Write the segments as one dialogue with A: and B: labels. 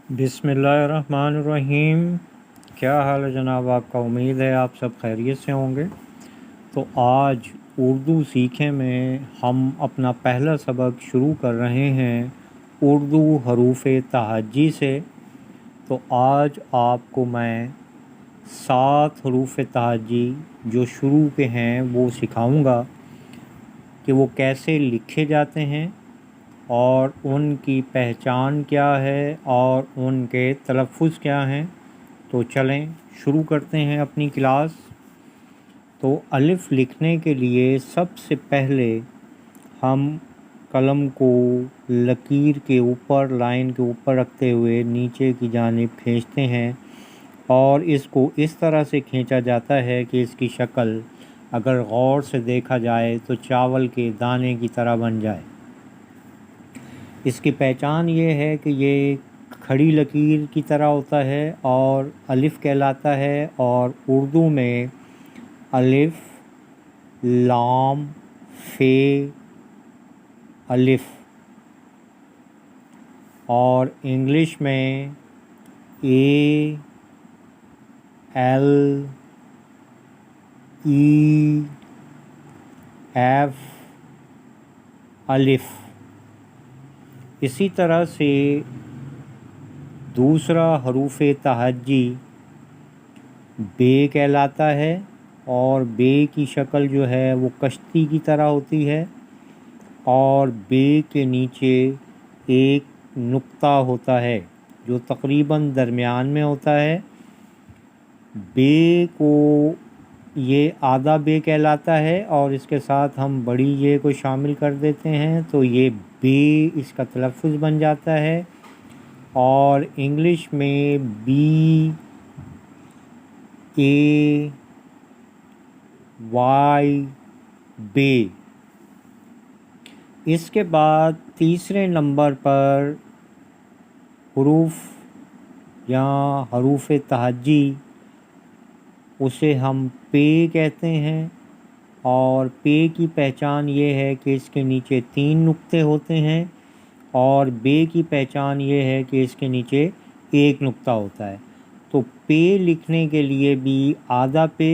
A: बिस्मिल्लाहिर्रहमानिर्रहीम। क्या हाल है जनाब आपका? उम्मीद है आप सब खैरियत से होंगे। तो आज उर्दू सीखे में हम अपना पहला सबक शुरू कर रहे हैं उर्दू हरूफ तहज्जी से। तो आज आपको मैं 7 हरूफ तहज्जी जो शुरू के हैं वो सिखाऊंगा कि वो कैसे लिखे जाते हैं और उनकी पहचान क्या है और उनके तलफ़ुज़ क्या हैं। तो चलें शुरू करते हैं अपनी क्लास। तो अलिफ़ लिखने के लिए सबसे पहले हम कलम को लकीर के ऊपर, लाइन के ऊपर रखते हुए नीचे की जानिब खींचते हैं और इसको इस तरह से खींचा जाता है कि इसकी शक्ल अगर गौर से देखा जाए तो चावल के दाने की तरह बन जाए। इसकी पहचान ये है कि ये खड़ी लकीर की तरह होता है और अलिफ़ कहलाता है। और उर्दू में अलिफ़, लाम, फ़े, अलिफ़, और इंग्लिश में ए, एल, ई, एफ, अलिफ़। इसी तरह से दूसरा हरूफ तहज्जी बे कहलाता है और बे की शक्ल जो है वो कश्ती की तरह होती है और बे के नीचे एक नुक्ता होता है जो तकरीबन दरमियान में होता है। बे को ये आधा बे कहलाता है और इसके साथ हम बड़ी ये को शामिल कर देते हैं तो ये बे इसका तलफ़ुज़ बन जाता है। और इंग्लिश में बी, ए, वाई, बे। इसके बाद तीसरे नंबर पर हुरूफ या हरूफ तहज्जी उसे हम पे कहते हैं और पे की पहचान ये है कि इसके नीचे 3 नुक्ते होते हैं और बे की पहचान ये है कि इसके नीचे एक नुक्ता होता है। तो पे लिखने के लिए भी आधा पे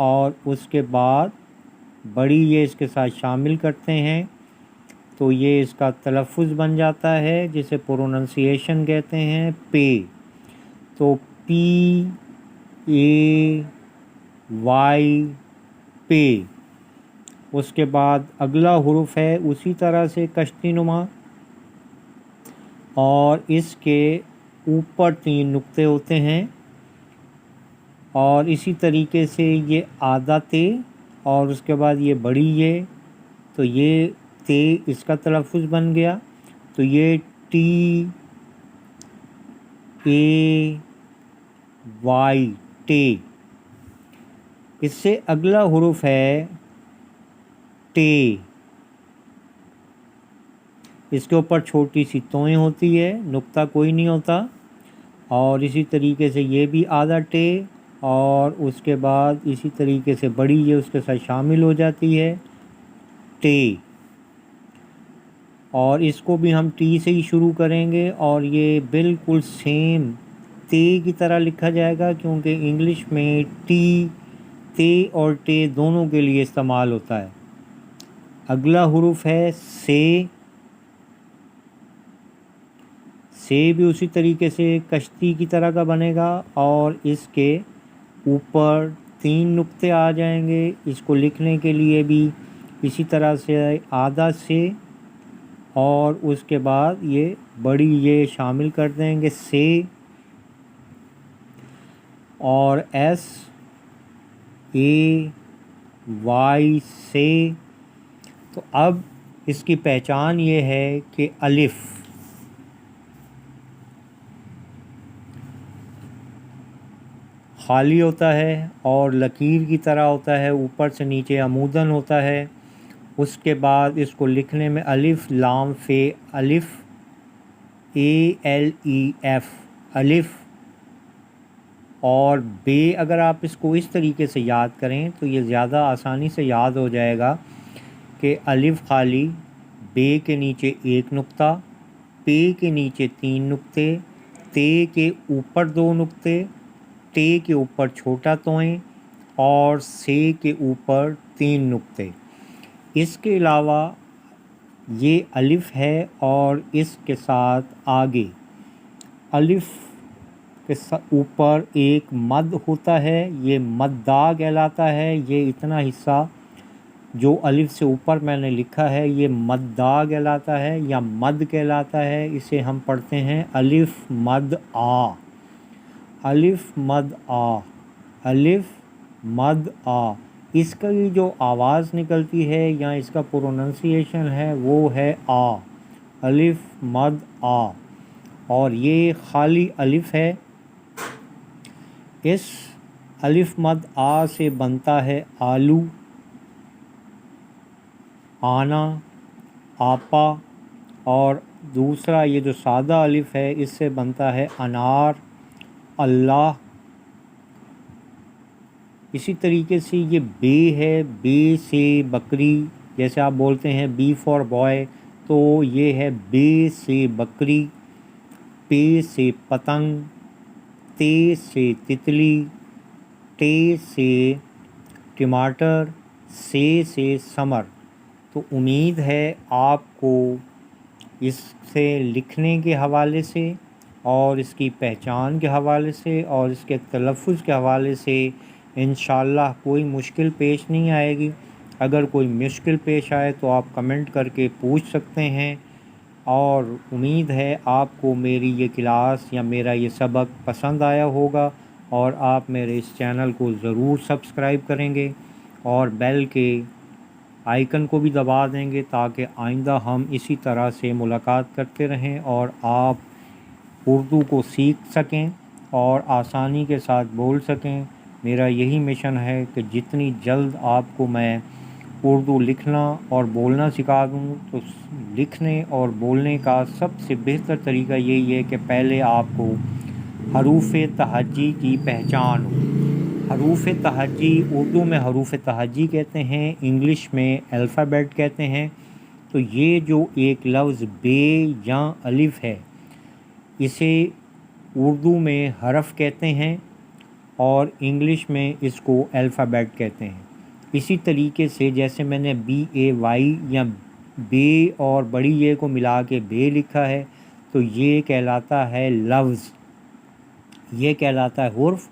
A: और उसके बाद बड़ी ये इसके साथ शामिल करते हैं तो ये इसका तलफ़ुज़ बन जाता है जिसे प्रोनंसिएशन कहते हैं, पे। तो पी, ए, वाई, पे। उसके बाद अगला हुरूफ है उसी तरह से कश्ती नुमा और इसके ऊपर 3 नुक्ते होते हैं और इसी तरीके से ये आधा ते और उसके बाद ये बड़ी ये, तो ये ते इसका तलफ़ुज़ बन गया। तो ये टी, ए, वाई, टे। इससे अगला हुरूफ है टे। इसके ऊपर छोटी सी तोएं होती है, नुक्ता कोई नहीं होता। और इसी तरीके से ये भी आधा टे और उसके बाद इसी तरीके से बड़ी ये उसके साथ शामिल हो जाती है, टे। और इसको भी हम टी से ही शुरू करेंगे और ये बिल्कुल सेम ते की तरह लिखा जाएगा क्योंकि इंग्लिश में टी, ते और टे दोनों के लिए इस्तेमाल होता है। अगला हुरूफ है से। से भी उसी तरीके से कश्ती की तरह का बनेगा और इसके ऊपर 3 नुक्ते आ जाएंगे। इसको लिखने के लिए भी इसी तरह से आधा से और उसके बाद ये बड़ी ये शामिल कर देंगे, से। और एस, ए, वाई, से। तो अब इसकी पहचान ये है कि अलिफ़ खाली होता है और लकीर की तरह होता है, ऊपर से नीचे अमूदन होता है। उसके बाद इसको लिखने में अलिफ़, लाम, फ़े, अलिफ़, ए, एल, ई, एफ़, अलिफ़। और बे अगर आप इसको इस तरीके से याद करें तो ये ज़्यादा आसानी से याद हो जाएगा कि अलिफ़ खाली, बे के नीचे एक नुक्ता, पे के नीचे 3 नुक्ते, تے کے اوپر 2 نقطے، ٹے کے اوپر چھوٹا توئیں اور سے کے اوپر 3 نقطے۔ اس کے علاوہ یہ الف ہے اور اس کے ساتھ آگے الف کے اوپر ایک مد ہوتا ہے، یہ مدّا کہلاتا ہے۔ یہ اتنا حصہ جو الف سے اوپر میں نے لکھا ہے یہ مدّا کہلاتا ہے یا مد کہلاتا ہے۔ اسے ہم پڑھتے ہیں الف مد آ، الف مد آ، الف مد آ۔ اس کی جو آواز نکلتی ہے یا اس کا پروننسیشن ہے وہ ہے آ، الف مد آ، اور یہ خالی الف ہے۔ اس الف مد آ سے بنتا ہے آلو، آنا، آپا، اور دوسرا یہ جو سادہ الف ہے اس سے بنتا ہے انار، اللہ۔ اسی طریقے سے یہ بے ہے، بے سے بکری، جیسے آپ بولتے ہیں بی فار بوائے، تو یہ ہے بے سے بکری، پے سے پتنگ، تے سے تتلی، ٹے سے ٹماٹر، سے ثمر۔ تو امید ہے آپ کو اس سے لکھنے کے حوالے سے اور اس کی پہچان کے حوالے سے اور اس کے تلفظ کے حوالے سے انشاءاللہ کوئی مشکل پیش نہیں آئے گی۔ اگر کوئی مشکل پیش آئے تو آپ کمنٹ کر کے پوچھ سکتے ہیں، اور امید ہے آپ کو میری یہ کلاس یا میرا یہ سبق پسند آیا ہوگا، اور آپ میرے اس چینل کو ضرور سبسکرائب کریں گے اور بیل کے آئیکن کو بھی دبا دیں گے تاکہ آئندہ ہم اسی طرح سے ملاقات کرتے رہیں اور آپ اردو کو سیکھ سکیں اور آسانی کے ساتھ بول سکیں۔ میرا یہی مشن ہے کہ جتنی جلد آپ کو میں اردو لکھنا اور بولنا سکھا دوں، تو لکھنے اور بولنے کا سب سے بہتر طریقہ یہی ہے کہ پہلے آپ کو حروف تہجی کی پہچان ہو۔ حروف تہجی اردو میں حروف تہجی کہتے ہیں، انگلش میں الفابیٹ کہتے ہیں۔ تو یہ جو ایک لفظ بے یا الف ہے اسے اردو میں حرف کہتے ہیں اور انگلش میں اس کو الفابیٹ کہتے ہیں۔ اسی طریقے سے جیسے میں نے BAY یا بے اور بڑی یہ کو ملا کے بے لکھا ہے، تو یہ کہلاتا ہے لفظ، یہ کہلاتا ہے حرف،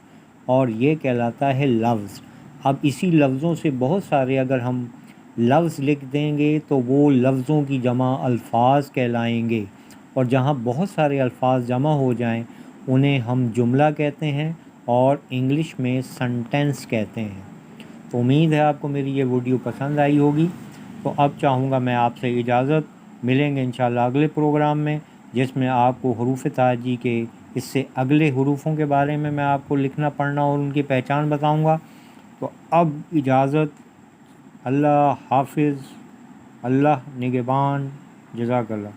A: اور یہ کہلاتا ہے لفظ۔ اب اسی لفظوں سے بہت سارے اگر ہم لفظ لکھ دیں گے تو وہ لفظوں کی جمع الفاظ کہلائیں گے، اور جہاں بہت سارے الفاظ جمع ہو جائیں انہیں ہم جملہ کہتے ہیں اور انگلش میں سنٹینس کہتے ہیں۔ تو امید ہے آپ کو میری یہ ویڈیو پسند آئی ہوگی۔ تو اب چاہوں گا میں آپ سے اجازت، ملیں گے انشاءاللہ اگلے پروگرام میں جس میں آپ کو حروف تہجی کے اس سے اگلے حروفوں کے بارے میں آپ کو لکھنا پڑھنا اور ان کی پہچان بتاؤں گا۔ تو اب اجازت، اللہ حافظ، اللہ نگہبان، جزاک اللہ۔